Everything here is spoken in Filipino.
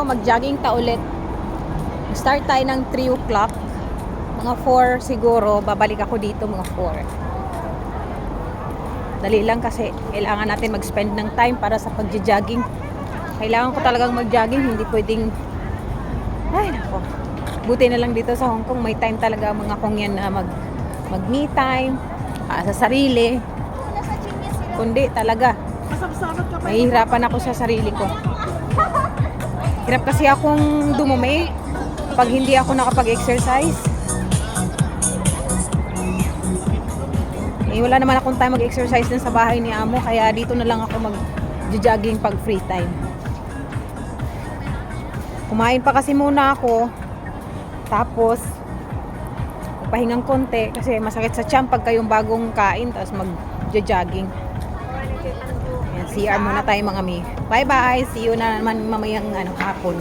mag-jogging ta ulit. Start tayo ng 3 o'clock. Mga 4 siguro, babalik ako dito mga 4. Dali lang kasi kailangan natin mag-spend ng time para sa pag-jogging. Kailangan ko talagang mag-jogging, hindi pwedeng ay nako. Buti na lang dito sa Hong Kong, may time talaga mga Kongyan na mag-me time sa sarili. Kundi talaga mahihirapan ako sa sarili ko. Hirap kasi akong dumumi pag hindi ako nakapag-exercise. Wala naman akong time mag-exercise din sa bahay ni Amo, kaya dito na lang ako mag-jogging pag free time. Kumain pa kasi muna ako, tapos pahingang konti kasi masakit sa tiyan pag kayong bagong kain tapos mag-jogging. CR muna tayo mga mi. Bye bye. See you na naman mamayang hapon.